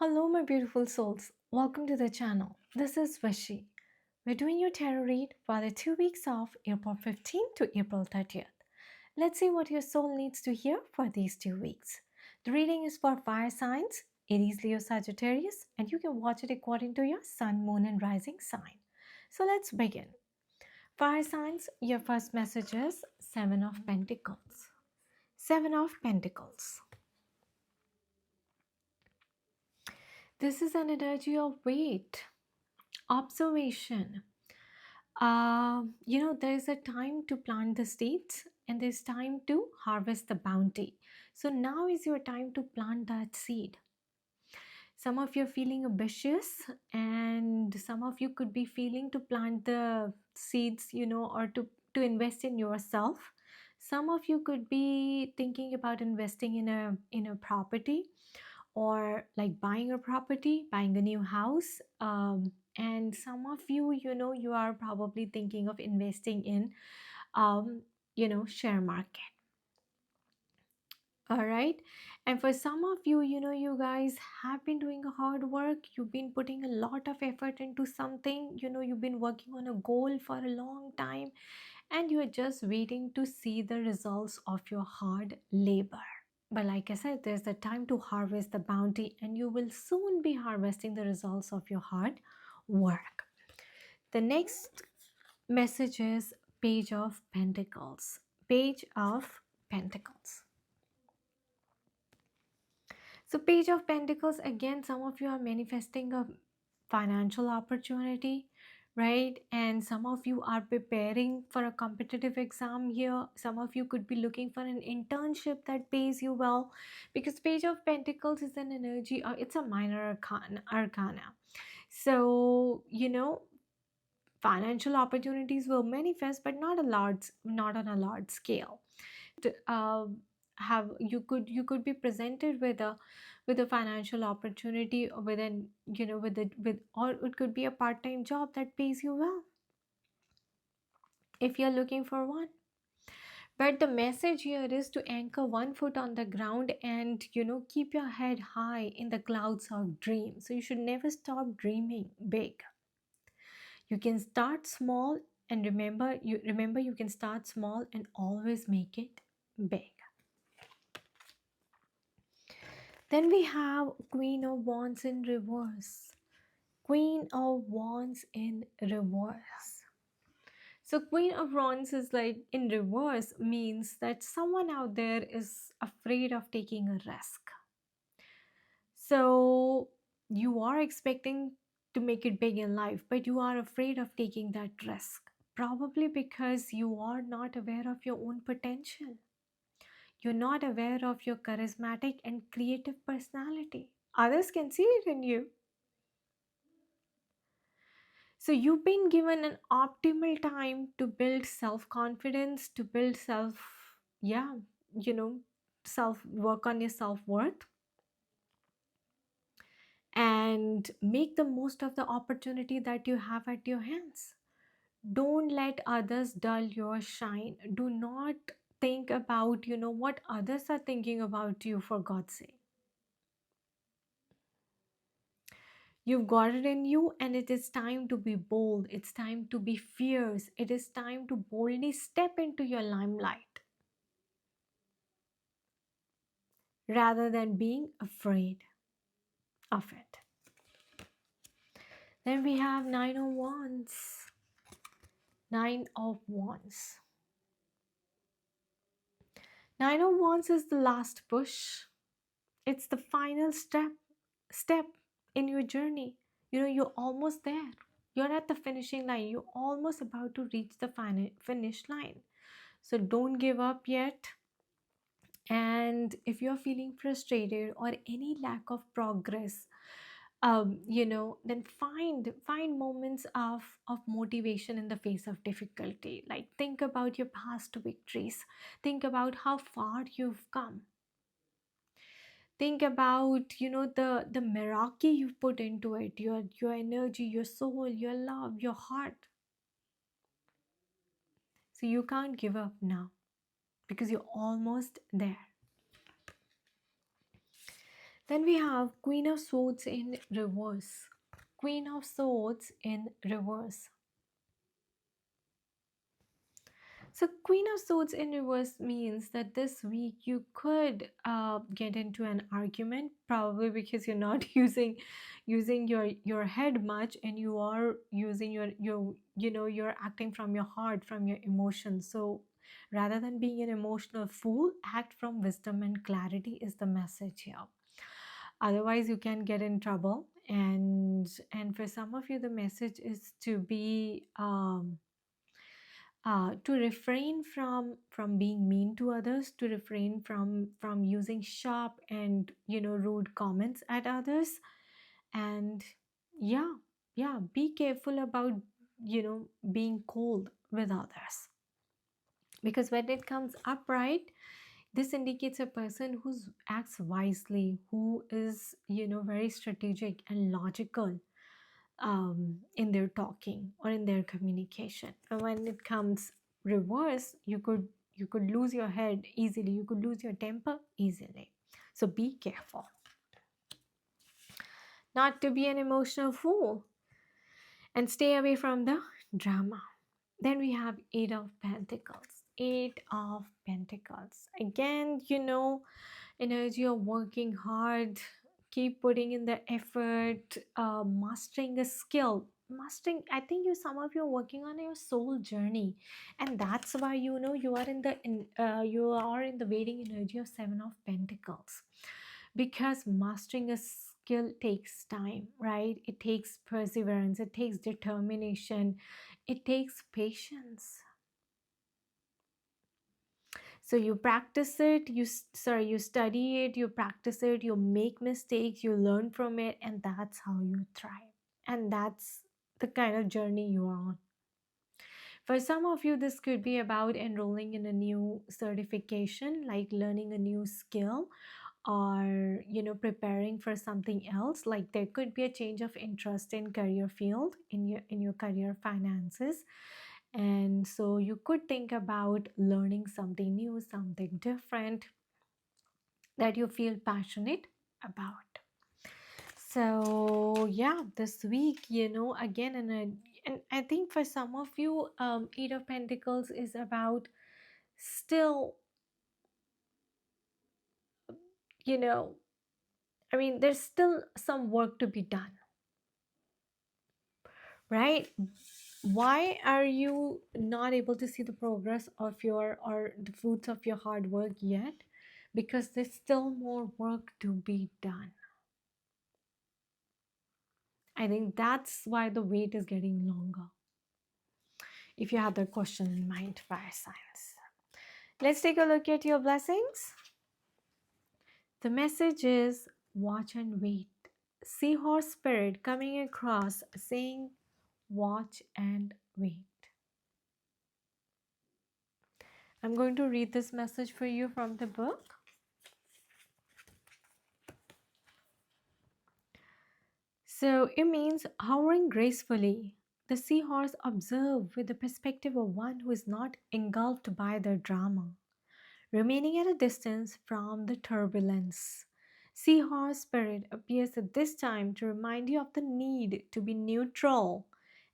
Hello, my beautiful souls. Welcome to the channel. This is Vashi. We're doing your tarot read for the 2 weeks of April 15th to April 30th. Let's see what your soul needs to hear for these 2 weeks. The reading is for fire signs, Aries, Leo, Sagittarius, and you can watch it according to your sun, moon, and rising sign. So let's begin. Fire signs, your first message is Seven of Pentacles. Seven of Pentacles. This is an energy of wait, observation. There's a time to plant the seeds and there's time to harvest the bounty. So now is your time to plant that seed. Some of you are feeling ambitious, and some of you could be feeling to plant the seeds, or to invest in yourself. Some of you could be thinking about investing in a property, or like buying a property, buying a new house. And some of you, you are probably thinking of investing in, share market. All right. And for some of you, you guys have been doing a hard work. You've been putting a lot of effort into something. You've been working on a goal for a long time, and you're just waiting to see the results of your hard labor. But like I said, there's the time to harvest the bounty, and you will soon be harvesting the results of your hard work. The next message is Page of Pentacles. Page of Pentacles. So, Page of Pentacles, again, some of you are manifesting a financial opportunity, right? And some of you are preparing for a competitive exam here. Some of you could be looking for an internship that pays you well, because Page of Pentacles is an energy, it's a minor arcana. So, financial opportunities will manifest, but not on a large scale. uh, have you could be presented with a financial opportunity, or with an with or it could be a part-time job that pays you well if you're looking for one. But the message here is to anchor one foot on the ground and keep your head high in the clouds of dreams. So you should never stop dreaming big. You can start small, and remember you can start small and always make it big. Then we have Queen of Wands in reverse. Queen of Wands in reverse. So Queen of Wands is like in reverse, means that someone out there is afraid of taking a risk. So you are expecting to make it big in life, but you are afraid of taking that risk. Probably because you are not aware of your own potential. You're not aware of your charismatic and creative personality. Others can see it in you. So you've been given an optimal time to build self-confidence, to build yeah, you know, work on your self-worth, and make the most of the opportunity that you have at your hands. Don't let others dull your shine. Do not think about, what others are thinking about you, for God's sake. You've got it in you, and it is time to be bold. It's time to be fierce. It is time to boldly step into your limelight rather than being afraid of it. Then we have Nine of Wands. Nine of Wands. Nine of Wands is the last push. It's the final step in your journey. You're almost there. You're at the finishing line. You're almost about to reach the finish line. So don't give up yet. And if you're feeling frustrated or any lack of progress, then find moments of motivation in the face of difficulty. Like, think about your past victories. Think about how far you've come. Think about the miracle you've put into it, your energy, your soul, your love, your heart. So you can't give up now, because you're almost there. Then we have Queen of Swords in reverse. Queen of Swords in reverse. So, Queen of Swords in reverse means that this week you could get into an argument, probably because you're not using your head much, and you are using your you're acting from your heart, from your emotions. So, rather than being an emotional fool, act from wisdom and clarity is the message here. Otherwise, you can get in trouble, and for some of you, the message is to be to refrain from being mean to others, to refrain from using sharp and rude comments at others, and yeah, yeah, be careful about being cold with others, because when it comes upright, this indicates a person who acts wisely, who is very strategic and logical in their talking or in their communication. And when it comes reverse, you could lose your head easily, you could lose your temper easily. So be careful not to be an emotional fool and stay away from the drama. Then we have Eight of Pentacles. Eight of Pentacles. Again, energy of working hard, keep putting in the effort, mastering a skill. Mastering, I think some of you are working on your soul journey, and that's why you are in the waiting energy of Seven of Pentacles, because mastering a skill takes time, right? It takes perseverance, it takes determination, it takes patience. So you practice it, you study it, you practice it, you make mistakes, you learn from it, and that's how you thrive. And that's the kind of journey you are on. For some of you, this could be about enrolling in a new certification, like learning a new skill, or preparing for something else. Like there could be a change of interest in career field, in your career finances, and so you could think about learning something new, something different that you feel passionate about. So yeah, this week, again, and I think for some of you, Eight of Pentacles is about still, you know there's still some work to be done, right? Why are you not able to see the progress of your or the fruits of your hard work yet? Because there's still more work to be done. I think that's why the wait is getting longer. If you have that question in mind, fire signs. Let's take a look at your blessings. The message is watch and wait. Seahorse spirit coming across saying watch and wait. I'm going to read this message for you from the book. So it means hovering gracefully. The seahorse observe with the perspective of one who is not engulfed by the drama, remaining at a distance from the turbulence. Seahorse spirit appears at this time to remind you of the need to be neutral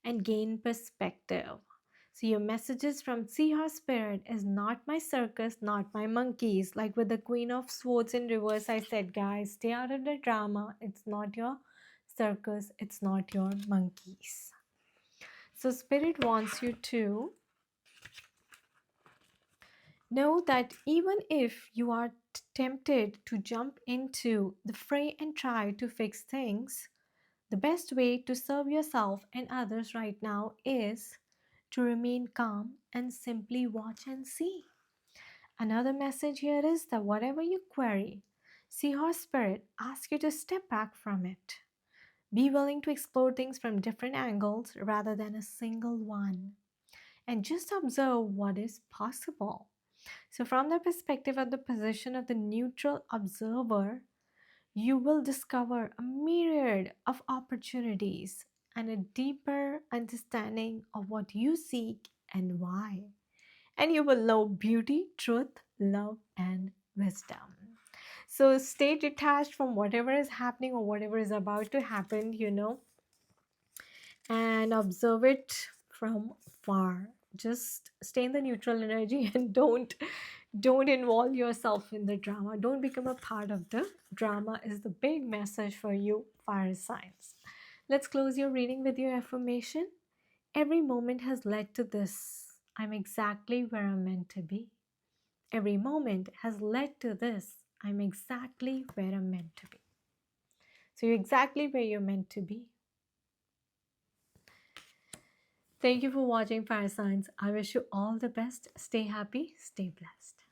and gain perspective. So your messages from Seahorse spirit is not my circus, not my monkeys. Like with the Queen of Swords in reverse, I said, guys, stay out of the drama. It's not your circus, it's not your monkeys. So spirit wants you to know that even if you are tempted to jump into the fray and try to fix things, the best way to serve yourself and others right now is to remain calm and simply watch and see. Another message here is that whatever you query, Seahorse Spirit asks you to step back from it. Be willing to explore things from different angles rather than a single one, and just observe what is possible. So, from the perspective of the position of the neutral observer, you will discover a myriad of opportunities and a deeper understanding of what you seek and why. And you will know beauty, truth, love, and wisdom. So stay detached from whatever is happening or whatever is about to happen, and observe it from far. Just stay in the neutral energy and don't involve yourself in the drama. Don't become a part of the drama is the big message for you, fire signs. Let's close your reading with your affirmation. Every moment has led to this. I'm exactly where I'm meant to be. Every moment has led to this. I'm exactly where I'm meant to be. So you're exactly where you're meant to be. Thank you for watching Fire Signs. I wish you all the best. Stay happy, stay blessed.